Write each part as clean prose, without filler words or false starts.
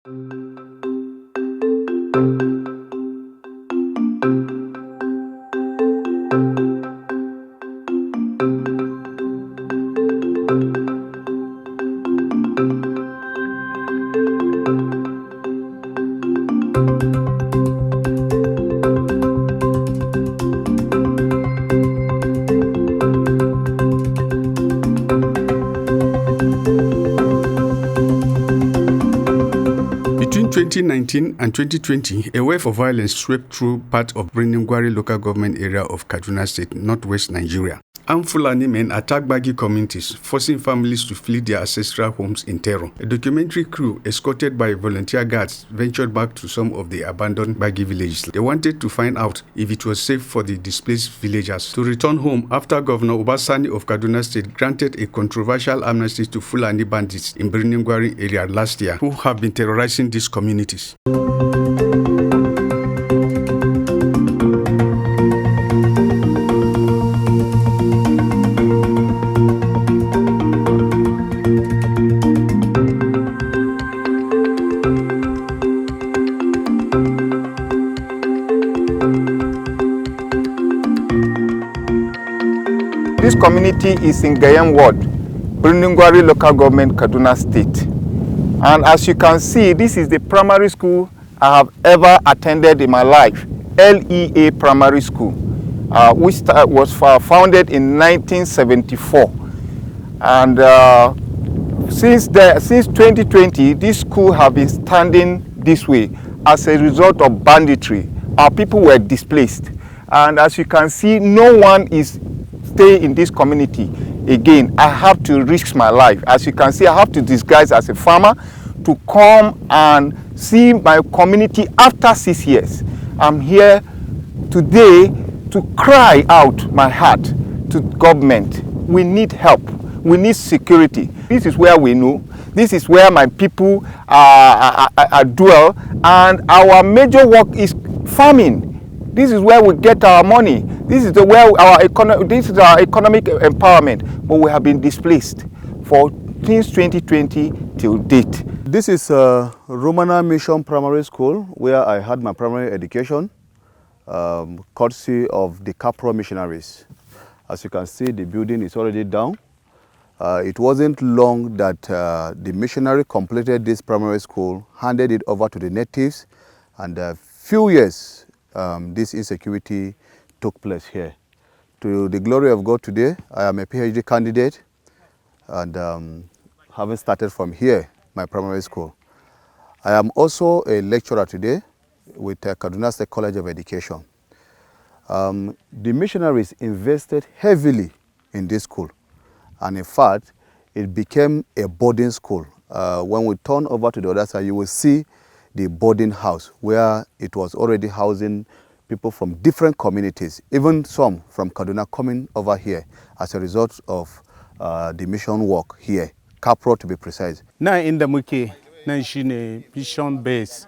Between 2019 and 2020, a wave of violence swept through part of Brindingwari local government area of Kaduna State, northwest Nigeria. Armed Fulani men attacked Bagi communities, forcing families to flee their ancestral homes in terror. A documentary crew, escorted by volunteer guards, ventured back to some of the abandoned Bagi villages. They wanted to find out if it was safe for the displaced villagers to return home after Governor Obasani of Kaduna State granted a controversial amnesty to Fulani bandits in Brindingwari area last year, who have been terrorizing these communities. This community is in Gayam Ward, Brindingwari local government, Kaduna State. And as you can see, this is the primary school I have ever attended in my life, LEA Primary School, which was founded in 1974. And since 2020, this school has been standing this way as a result of banditry. Our people were displaced. And as you can see, no one is staying in this community again. I have to risk my life. As you can see, I have to disguise as a farmer to come and see my community after 6 years. I'm here today to cry out my heart to government. We need help. We need security. This is where we know. This is where my people dwell, and our major work is farming. This is where we get our money. This is where this is our economic empowerment. But we have been displaced since 2020 till date. This is Romana Mission Primary School, where I had my primary education, courtesy of the Capro missionaries. As you can see, the building is already down. It wasn't long that the missionary completed this primary school, handed it over to the natives, and a few years this insecurity took place here. To the glory of God today, I am a PhD candidate, and having started from here, my primary school. I am also a lecturer today with Kaduna State College of Education. The missionaries invested heavily in this school, and in fact, it became a boarding school. When we turn over to the other side, you will see the boarding house where it was already housing people from different communities, even some from Kaduna coming over here as a result of the mission work here, Capro to be precise. Na inda muke nan shine mission base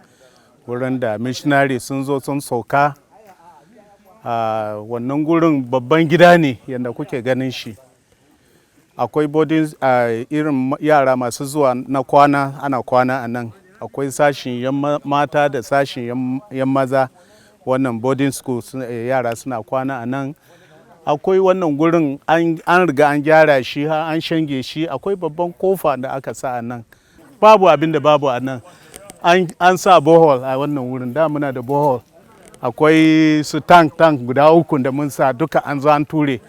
wurin da missionary sun zo sun sauka. Wannan gurin babban gida ne yanda kuke ganin shi. Akwai boarding irin yara masu zuwa na kwana, ana kwana a nan. Akwai sashin yan mata da sashin yan maza. Wannan boarding school yara suna kwana a nan. Akwai wannan gurin an riga an gyara shi, an shange shi. Akwai babban kofa da aka sa a nan. Babu abin da babu a nan. An sa bohol a wannan wurin, da muna da bohol. Akwai su tank guda uku da mun sa duka an zo an ture.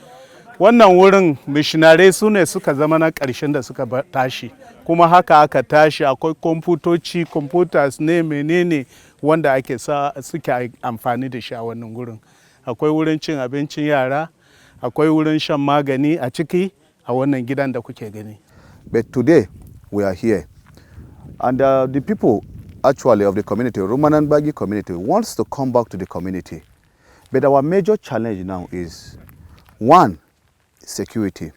Wannan wurin missionary su ne suka zama na ƙarshen da suka tashi. Kuma haka aka tashi. Akwai kwamfutoci, computers ne menene wanda ake suke amfani da shi a wannan gurin. Akwai wurin cin abincin yara, akwai wurin shan magani a ciki a wannan gidan da kuke gani. But today we are here, and the people actually of the community, Roman Bagi community, wants to come back to the community. But our major challenge now is, one, security.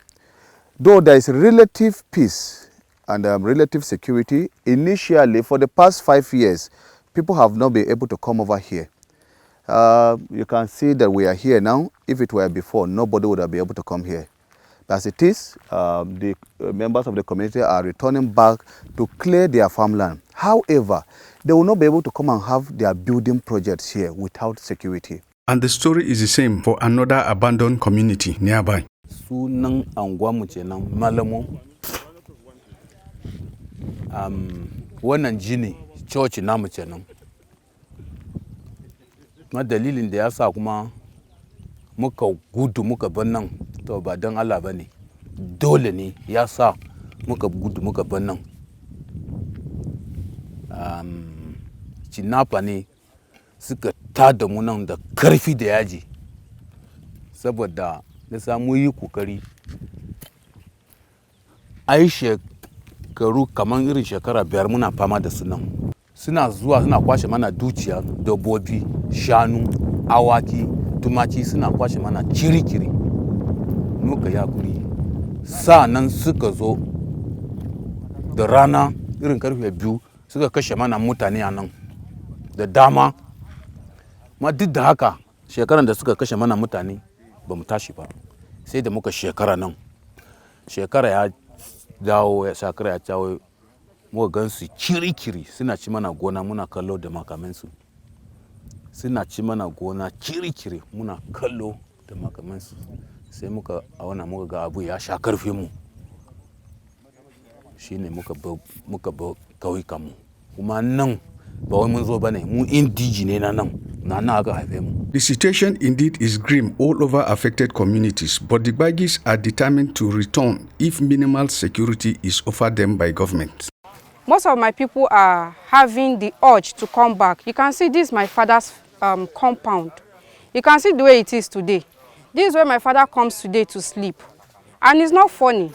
Though there is relative peace and relative security, initially for the past 5 years, people have not been able to come over here. You can see that we are here now. If it were before, nobody would have been able to come here. As it is, the members of the community are returning back to clear their farmland. However, they will not be able to come and have their building projects here without security. And the story is the same for another abandoned community nearby. Sunan anguwanmu kenan Malamo. Wannan jini church namu kenan. Ma dalilin da ya sa kuma muka gudu muka bar nan to ba don Allah bane. Dole ne ya sa muka gudu muka bar nan. Kidnapper ne suka tada mu nan da karfi da yaji. Saboda da samu yi kokari. Ai shekaru kaman irin shekara 5 muna fama da su nan. Suna zuwa suna kwashe mana dukiya, dabbobi, shanu, awaki, tumaki suna kwashe mana kirikiri. Muka yakuri. Sa'annan suka zo da rana irin karfe 2 suka kashe mana mutane a nan da dama. Ma duk da haka shekaran da suka kashe mana mutane ba mu tashi ba. Sai da muka shekara nan. Shekara ya dawo, shekara ya dawo muka gansu kirikiri suna ci mana gona muna kallo da makamansu. Suna ci mana gona kirikiri muna kallo da makamansu. Sai muka auna muka ga abu ya sha karfin mu. Shine muka ba kauyukan mu. Kuma nan ba wai mun zo bane mu indigene na nan na aka haife mu. The situation indeed is grim all over affected communities, but the Gbagis are determined to return if minimal security is offered them by government. Most of my people are having the urge to come back. You can see this is my father's compound. You can see the way it is today. This is where my father comes today to sleep. And it's not funny.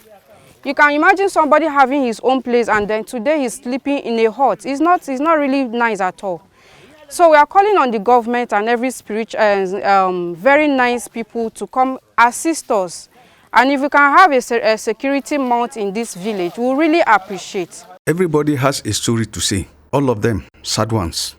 You can imagine somebody having his own place and then today he's sleeping in a hut. It's not really nice at all. So we are calling on the government and every spiritual, very nice people to come assist us. And if we can have a security mount in this village, we'll really appreciate. Everybody has a story to say, all of them sad ones.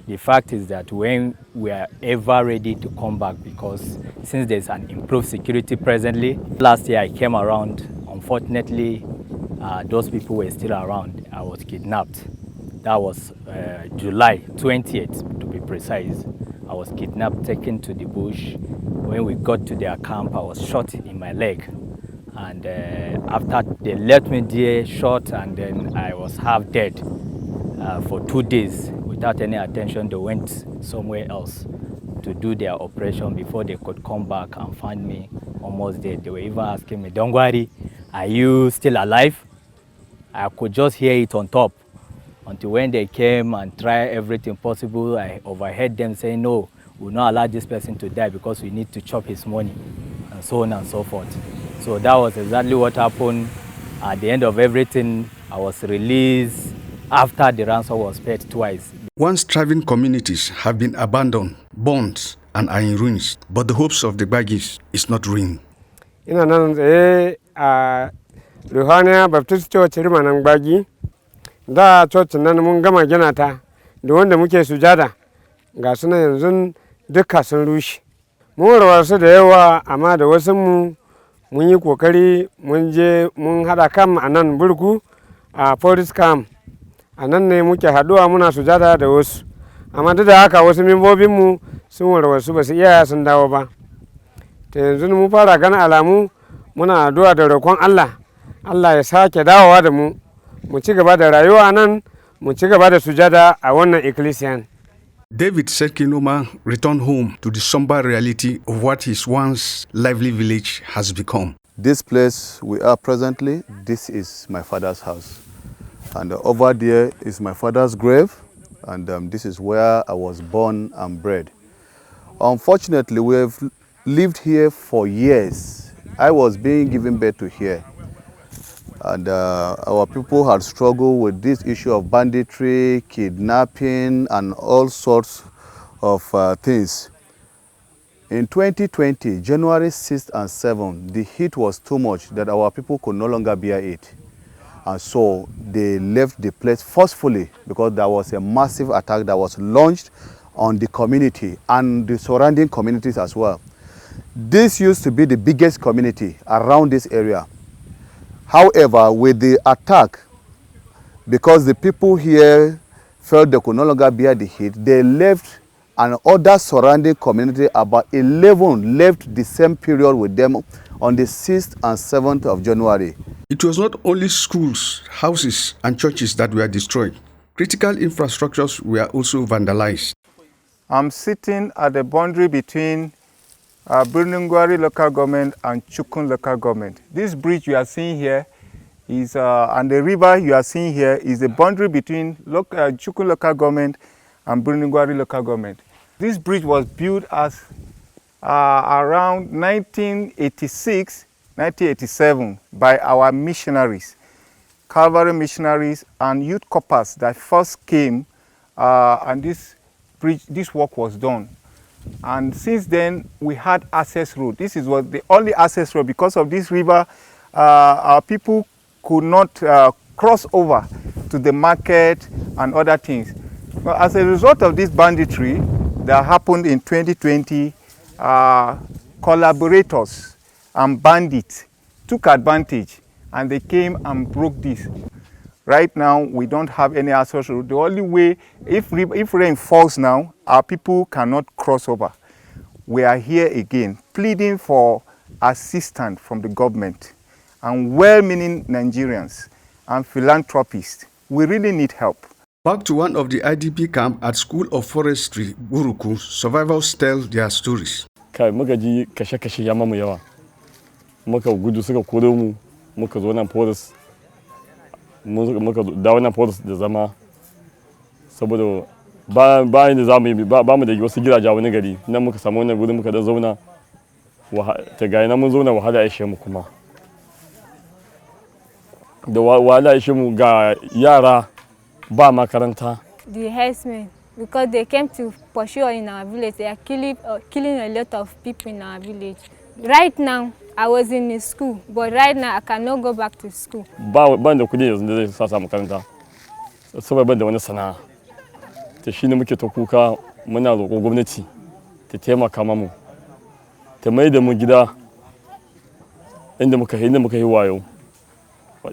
The fact is that when we are ever ready to come back, because since there's an improved security presently, last year I came around, unfortunately those people were still around. I was kidnapped. That was July 20th to be precise. I was kidnapped, taken to the bush. When we got to their camp, I was shot in my leg. And after they left me there shot, and then I was half dead for 2 days. Without any attention, they went somewhere else to do their operation before they could come back and find me almost dead. They were even asking me, "Don't worry, are you still alive?" I could just hear it on top. Until when they came and tried everything possible, I overheard them saying, "No, we'll not allow this person to die because we need to chop his money," and so on and so forth. So that was exactly what happened. At the end of everything, I was released after the ransom was paid twice. Once thriving communities have been abandoned, burned, and are in ruins, but the hopes of the Gbagis is not ruined. Ina nan tsaye a Ruhaniya Baptist Church Rimanan Gbagi. Da church nan mun gama gina ta da wanda muke sujada ga suna yanzu duka sun rushe. Mun rawarsu da yawa amma da wasu mun yi kokari mun je mun hada kam a nan burku a forest camp. A nan ne muke haduwa muna sujada da wasu. Amma duk da haka wasu membobinmu sun warwarsu ba su iya sun dawo ba. Ta yanzu mu fara ganin alamu muna addu'a da roƙon Allah. Allah ya sake dawowa da mu. Mu ci gaba da rayuwa nan, mu ci gaba da sujada a wannan ecclesian. David Serkinoma returned home to the somber reality of what his once lively village has become. This place we are presently, this is my father's house. And over there is my father's grave, and this is where I was born and bred. Unfortunately, we have lived here for years. I was being given birth to here. And our people had struggled with this issue of banditry, kidnapping, and all sorts of things. In 2020, January 6th and 7th, the heat was too much that our people could no longer bear it. And so they left the place forcefully because there was a massive attack that was launched on the community and the surrounding communities as well. This used to be the biggest community around this area. However, with the attack, Because the people here felt they could no longer bear the heat, they left, and other surrounding community, about 11, left the same period with them on the 6th and 7th of January. It was not only schools, houses, and churches that were destroyed. Critical infrastructures were also vandalized. I'm sitting at the boundary between Brunungwari local government and Chukun local government. This bridge you are seeing here is, and the river you are seeing here is the boundary between Chukun local government and Brunungwari local government. This bridge was built as around 1986, 1987 by our missionaries, Calvary missionaries and youth corpers that first came, and this work was done. And since then, we had access road. This was the only access road. Because of this river, our people could not cross over to the market and other things. But as a result of this banditry that happened in 2020, collaborators and bandits took advantage and they came and broke this. Right now, we don't have any access road. The only way, if rain falls now, our people cannot cross over. We are here again, pleading for assistance from the government and well-meaning Nigerians and philanthropists. We really need help. Back to one of the IDP camp at School of Forestry, Buruku, survivors tell their stories. Kai muka ji kashe-kashe ya mamu yawa. Muka gudu suka koro mu, muka zo nan forest. Muka dawo nan forest da zama. Saboda ba da zamu yi ba mu da wasu gidaje wani gari. Nan muka samu wannan gudu muka da zauna. Ta ga nan mun zauna wahala ya ishe mu kuma. Da wahala ya ishe mu ga yara ba makaranta. The herdsmen, because they came to pursue in our village, they are killing a lot of people in our village. Right now, I was in school, but right now I cannot go back to school. Ban da kudi yanzu da zai sa makaranta. Saboda ban da wani sana'a. Ta shi ne muke ta kuka muna roƙo gwamnati ta taimaka mamu. Ta mai da mu gida inda muka yi wayo.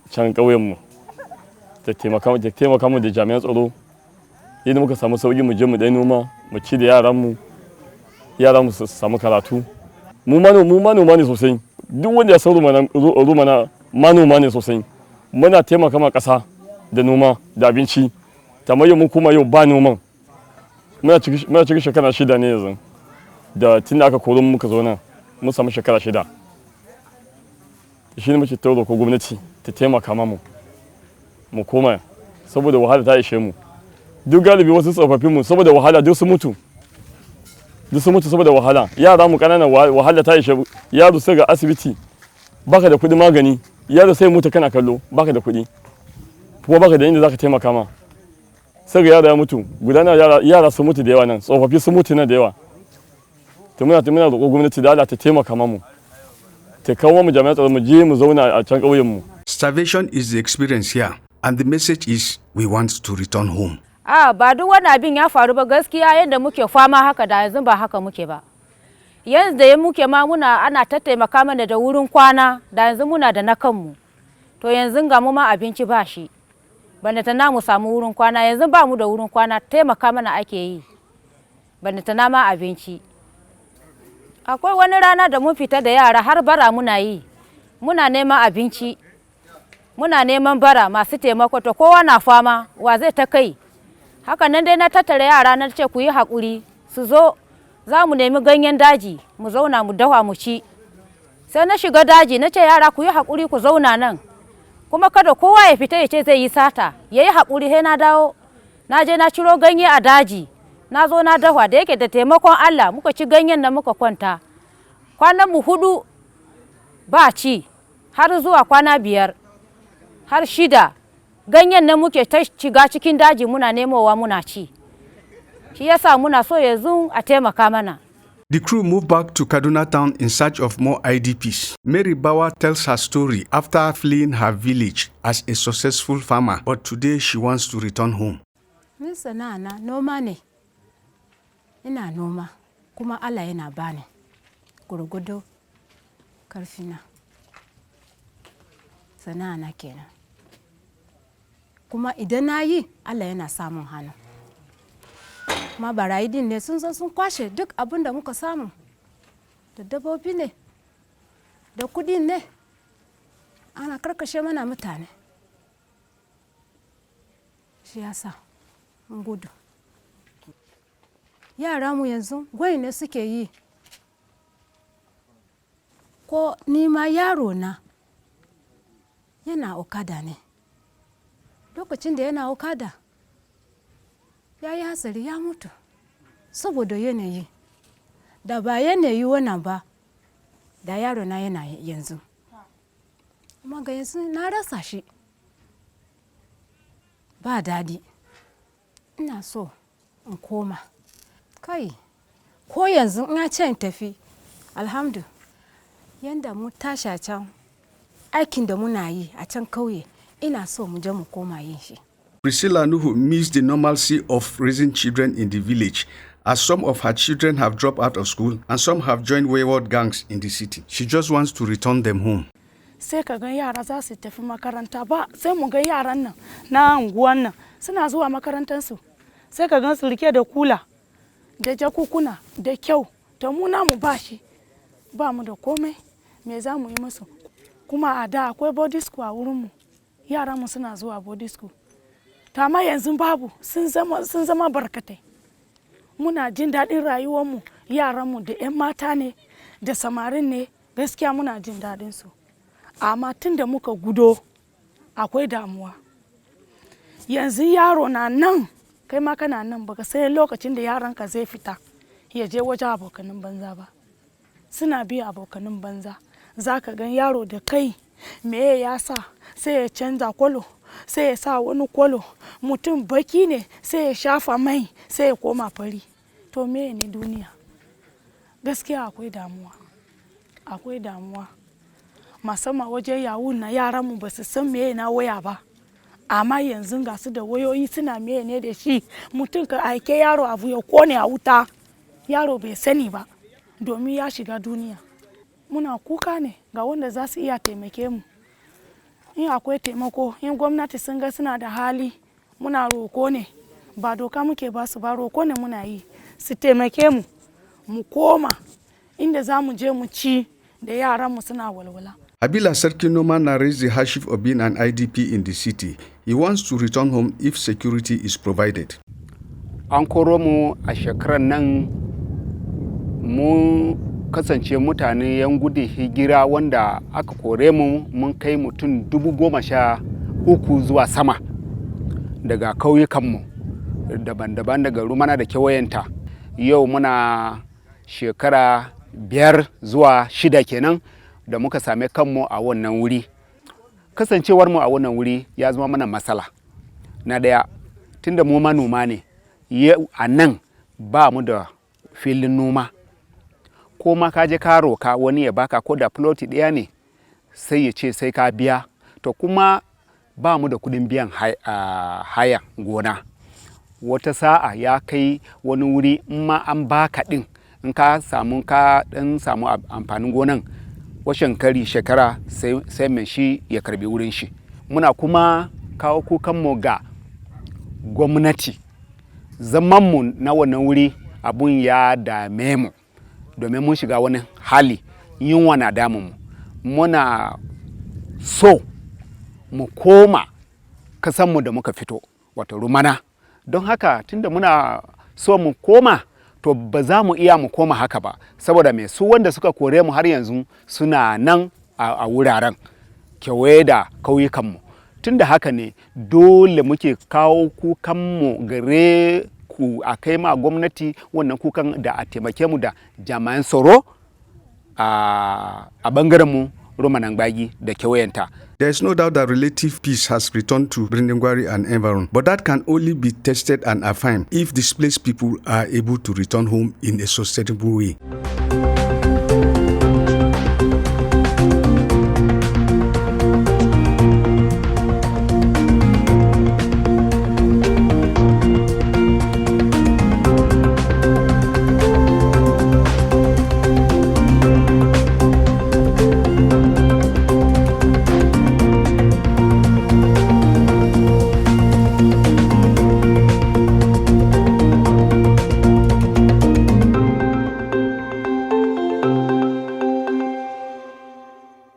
Can ƙauyenmu. Ta taimaka mu da jami'an tsaro. Yadda muka samu sauƙi mu je mu dai noma, mu ci da yaran mu su samu karatu. Mu manoma ne sosai. Duk wanda ya san rumana manoma ne sosai. Muna taimaka ma ƙasa da noma da abinci. Kamar yau mun kuma yau ba noman. Muna cikin shekara 6 ne yanzu. Da tun da aka koro muka zo nan mun samu shekara 6. Shi ne muke tauro ko gwamnati ta taimaka mamu. Mu koma saboda wahala ta ishe mu. Duk galibi wasu tsofaffin mu saboda wahala duk su mutu. Saboda wahala. Yara mu kanana wahala ta ishe yaro sai ga asibiti baka da kuɗin magani. Yaro sai mutu kana kallo baka da kuɗi. Kuma baka da inda zaka taimaka ma. Sai ga yara ya mutu. Gudana yara su mutu da yawa nan. Tsofaffi su mutu nan da yawa. To muna roƙo gwamnati da Allah ta taimaka mamu. Ta kawo mu jami'an tsaro mu je mu zauna a can ƙauyen mu. Starvation is the experience here, and the message is we want to return home. Ba duk wani abin ya faru ba, gaskiya yadda muke fama haka da yanzu ba haka muke ba. Yanzu da muke ma ana tattaimaka mana da wurin kwana, da yanzu muna da na kanmu. To yanzu ga mu ma abinci ba shi. Banda ta mu samu wurin kwana, yanzu ba mu da wurin kwana, taimaka mana ake yi. Banda ta ma abinci. Akwai wani rana da mun fita da yara har bara muna yi. Muna neman abinci. Muna neman bara masu taimako, to kowa na fama, wa zai ta kai. Haka nan dai na tattara yara na ce ku yi haƙuri su zo, za mu nemi ganyen daji mu zauna mu dawa mu ci. Sai na shiga daji na ce yara ku yi haƙuri ku zauna nan, kuma kada kowa ya fita ya ce zai yi sata, ya yi haƙuri. Sai na dawo na je na ciro ganye a daji, na zo na dawa, da yake da taimakon Allah muka ci ganyen da muka kwanta. Kwanan mu 4 ba ci har zuwa kwana 5 har 6. Ganyen nan muke ta shiga cikin daji muna nemowa muna ci. Shi yasa muna so yanzu a taimaka mana. The crew moved back to Kaduna town in search of more IDPs. Mary Bawa tells her story after fleeing her village as a successful farmer, but today she wants to return home. Min sana'a na noma ne. Ina noma kuma Allah yana bani gurgudo karfina. Sana'a na kenan. kuma idan na yi Allah yana samun hannu. Kuma barayi din ne sun zo sun kwashe duk abin da muka samu, da dabbobi ne da kudi ne, ana karkashe mana mutane, shi yasa mun gudu. Yara mu yanzu gwai ne suke yi, ko nima yaro na yana okada ne, lokacin da yana okada ya yi hatsari ya mutu saboda yanayi, da ba yanayi wannan ba da yaro na yana yanzu, amma ga yanzu na rasa shi, ba daɗi. Ina so in koma kai, ko yanzu ina ce in tafi, alhamdu yanda mu tashi a can aikin da muna yi a can kauye, ina so mu je mu koma yin shi. Priscilla Nuhu missed the normalcy of raising children in the village, as some of her children have dropped out of school and some have joined wayward gangs in the city. She just wants to return them home. Sai ka ga yara za su tafi makaranta ba, sai mu ga yaran nan na unguwan nan suna zuwa makarantansu, sai ka gan su rike da kula da jakukuna da kyau, to mu namu ba shi, ba mu da komai, me za mu yi musu? Kuma a da akwai body school a wurinmu, yaran mu suna zuwa body school, to amma yanzu babu, sun zama barkatai. Muna jin daɗin rayuwarmu, yaranmu da 'yan mata ne da samarin ne, gaskiya muna jin daɗin su. Amma tun da muka gudo akwai damuwa. Yanzu yaro na nan, kai ma kana nan, baka sai lokacin da yaranka zai fita ya je wajen abokanin banza ba. Suna biya abokanin banza, za ka gan yaro da kai me ya sa sai ya canza kwalo, sai ya sa wani kwalo, mutum baki ne sai ya shafa mai sai ya koma fari. To me ne duniya? Gaskiya akwai damuwa, akwai damuwa. Musamman wajen yawun na yaran mu ba su san me na waya ba, amma yanzu ga su da wayoyi suna me ne da shi, mutum ka aike yaro abu ya kone a wuta, yaro bai sani ba domin ya shiga duniya. Muna kuka ne ga wanda za su iya taimake mu. In akwai taimako, in gwamnati sun ga suna da hali, muna roko ne, ba doka muke ba su ba, roko ne muna yi, su taimake mu, mu koma inda za mu je mu ci da yaran mu suna walwala. Abila Sarki Noma narrates the hardship of being an IDP in the city. He wants to return home if security is provided. An koro mu a shekarar nan, mu kasance mutane yan gudun hijira wanda aka kore mu, mun kai mutum 13,000 zuwa sama daga kauyukanmu daban-daban daga Rumana da kewayenta. Yau muna shekara 5 zuwa 6 kenan da muka same kanmu a wannan wuri. Kasancewar mu a wannan wuri ya zama mana matsala. Na daya, tunda mu manoma ne, a nan ba mu da filin noma. Ko ma ka je ka roka wani ya baka ko da ploti ɗaya ne, sai ya ce sai ka biya. To kuma ba mu da kudin biyan haya gona. Wata sa'a ya kai wani wuri in ma an baka ɗin, in ka samu amfanin gonan, washen kari shekara sai mai shi ya karbi wurin shi. Muna kuma kawo kukanmu ga gwamnati. Zamanmu na wannan wuri abun ya dame mu, domin mun shiga wani hali, yunwa na damun mu. Muna so mu koma kasanmu da muka fito, wato Rumana. Don haka tunda muna so mu koma, to ba za mu iya mu koma haka ba, saboda me, su wanda suka kore mu har yanzu suna nan a wuraren kewaye da kauyukanmu. Tunda haka ne dole muke kawo kukanmu gare ku a kai ma gwamnati wannan kukan da a taimake mu da jami'an tsaro a bangaren mu Rumanan Gbagi da kewayenta. There is no doubt that relative peace has returned to Brindingwari and environ, but that can only be tested and affirmed if displaced people are able to return home in a sustainable way.